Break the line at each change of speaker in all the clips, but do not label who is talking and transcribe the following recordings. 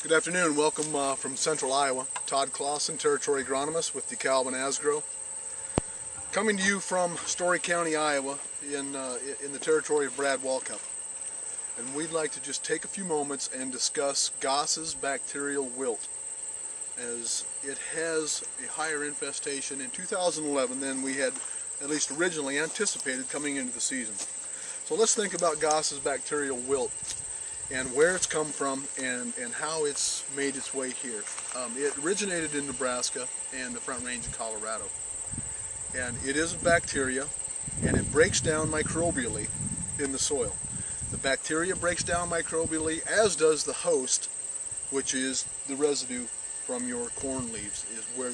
Good afternoon. Welcome from Central Iowa. Todd Claussen, Territory Agronomist with DeKalb and Asgrow. Coming to you from Story County, Iowa, in the territory of Brad Walkup. And we'd like to just take a few moments and discuss Goss's bacterial wilt, as it has a higher infestation in 2011 than we had at least originally anticipated coming into the season. So let's think about Goss's bacterial wilt and where it's come from and how it's made its way here. It originated in Nebraska and the Front Range of Colorado. And it is a bacteria, and it breaks down microbially in the soil. The bacteria breaks down microbially, as does the host, which is the residue from your corn leaves, is where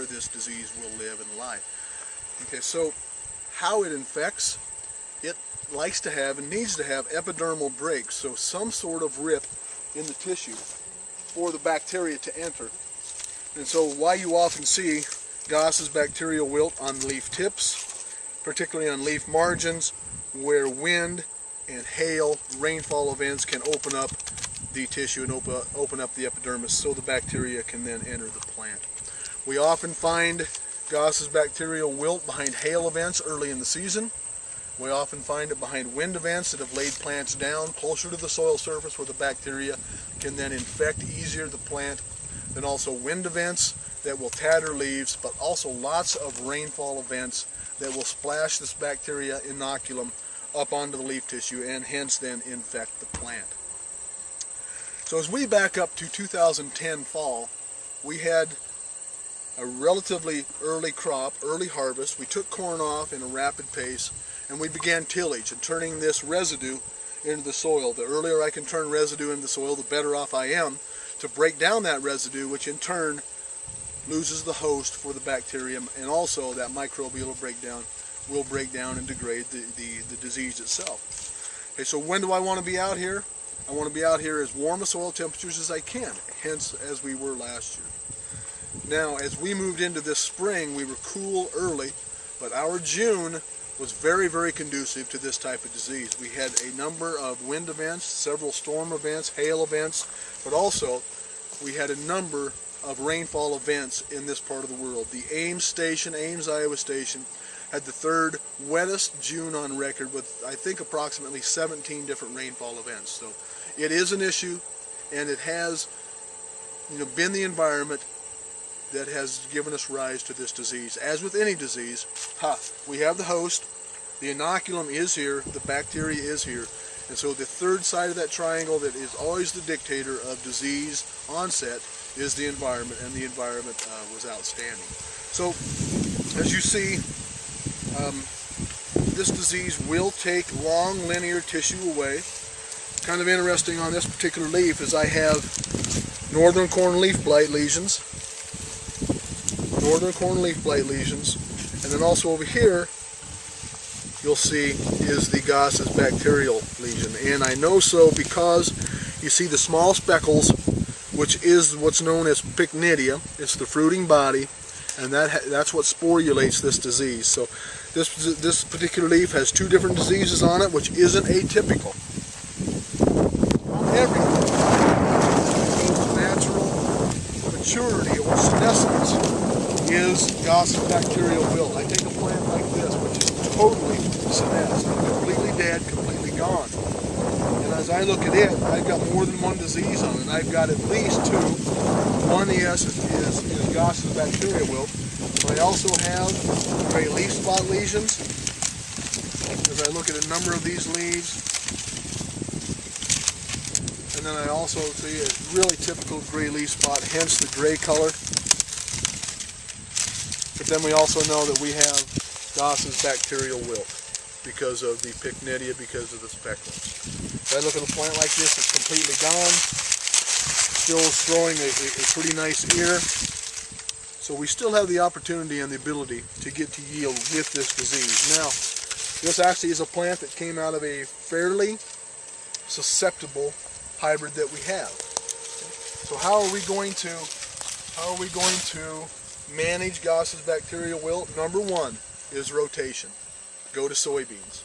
this disease will live and lie. Okay, so how it infects, it likes to have and needs to have epidermal breaks, so some sort of rip in the tissue for the bacteria to enter. And so why you often see Goss's bacterial wilt on leaf tips, particularly on leaf margins, where wind and hail, rainfall events can open up the tissue and open up the epidermis, so the bacteria can then enter the plant. We often find Goss's bacterial wilt behind hail events early in the season. We often find it behind wind events that have laid plants down closer to the soil surface, where the bacteria can then infect easier the plant. Then also wind events that will tatter leaves, but also lots of rainfall events that will splash this bacteria inoculum up onto the leaf tissue and hence then infect the plant. So as we back up to 2010 fall, we had a relatively early crop, early harvest. We took corn off in a rapid pace, and we began tillage and turning this residue into the soil. The earlier I can turn residue into the soil, the better off I am to break down that residue, which in turn loses the host for the bacterium, and also that microbial will break down and degrade the disease itself. Okay, so when do I want to be out here? I want to be out here as warm as soil temperatures as I can, hence as we were last year. Now, as we moved into this spring, we were cool early, but our June was very, very conducive to this type of disease. We had a number of wind events, several storm events, hail events, but also we had a number of rainfall events in this part of the world. The Ames, Iowa Station, had the third wettest June on record, with I think approximately 17 different rainfall events. So it is an issue, and it has been the environment that has given us rise to this disease. As with any disease, we have the host, the inoculum is here, the bacteria is here, and so the third side of that triangle that is always the dictator of disease onset is the environment, and the environment was outstanding. So as you see, this disease will take long linear tissue away. Kind of interesting on this particular leaf is I have northern corn leaf blight lesions, and then also over here you'll see is the Goss's bacterial lesion. And I know so because you see the small speckles, which is what's known as pycnidia. It's the fruiting body, and that's what sporulates this disease. So this particular leaf has two different diseases on it, which isn't atypical. Everything goes natural maturity or senescence is Goss's bacterial wilt. I take a plant like this, which is totally senesced, completely dead, completely gone. And as I look at it, I've got more than one disease on it. I've got at least two. One, yes, is Goss's bacterial wilt. But I also have gray leaf spot lesions. As I look at a number of these leaves, and then I also see a really typical gray leaf spot, hence the gray color. But then we also know that we have Goss's bacterial wilt because of the pycnidia, because of the speckles. If I look at a plant like this, it's completely gone. Still throwing a pretty nice ear. So we still have the opportunity and the ability to get to yield with this disease. Now, this actually is a plant that came out of a fairly susceptible hybrid that we have. So how are we going to manage Goss's bacterial wilt? Number one is rotation. Go to soybeans.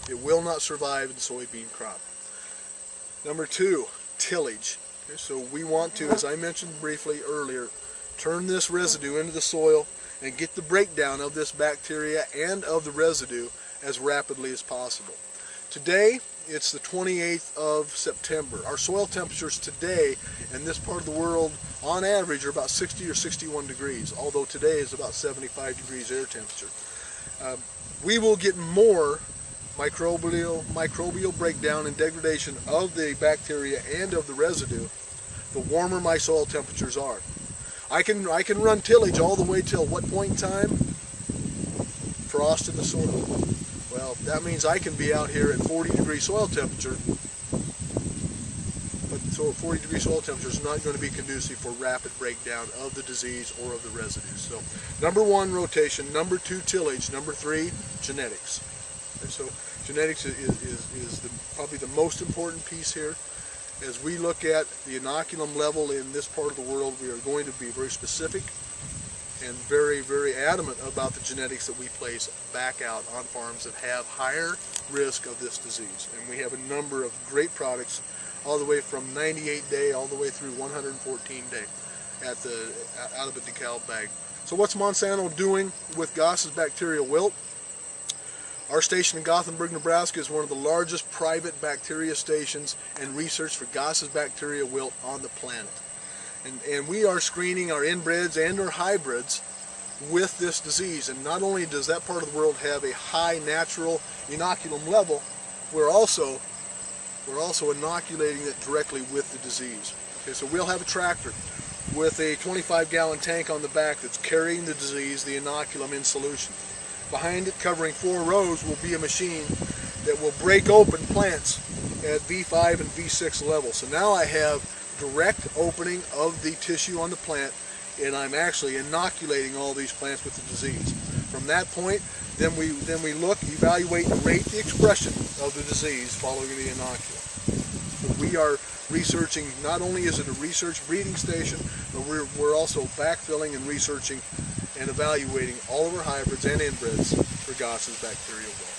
It will not survive in soybean crop. Number two, tillage. Okay, so we want to, as I mentioned briefly earlier, turn this residue into the soil and get the breakdown of this bacteria and of the residue as rapidly as possible. Today, it's the 28th of September. Our soil temperatures today in this part of the world, on average, are about 60 or 61 degrees, although today is about 75 degrees air temperature. We will get more microbial breakdown and degradation of the bacteria and of the residue the warmer my soil temperatures are. I can run tillage all the way till what point in time? Frost in the soil. Well, that means I can be out here at 40 degree soil temperature, but so 40 degree soil temperature is not going to be conducive for rapid breakdown of the disease or of the residue. So, number 1, rotation. Number 2, tillage. Number 3, genetics. And so, genetics is probably the most important piece here. As we look at the inoculum level in this part of the world, we are going to be very specific and very, very adamant about the genetics that we place back out on farms that have higher risk of this disease. And we have a number of great products, all the way from 98-day all the way through 114-day out of a decal bag. So what's Monsanto doing with Goss's bacterial wilt? Our station in Gothenburg, Nebraska is one of the largest private bacteria stations and research for Goss's bacteria wilt on the planet. And we are screening our inbreds and our hybrids with this disease. And not only does that part of the world have a high natural inoculum level, we're also inoculating it directly with the disease. Okay, so we'll have a tractor with a 25-gallon tank on the back that's carrying the disease, the inoculum, in solution. Behind it, covering 4 rows, will be a machine that will break open plants at V5 and V6 level. So now I have direct opening of the tissue on the plant, and I'm actually inoculating all these plants with the disease. From that point, then we look, evaluate, and rate the expression of the disease following the inoculum. So we are researching, not only is it a research breeding station, but we're also backfilling and researching and evaluating all of our hybrids and inbreds for Goss's bacterial wilt.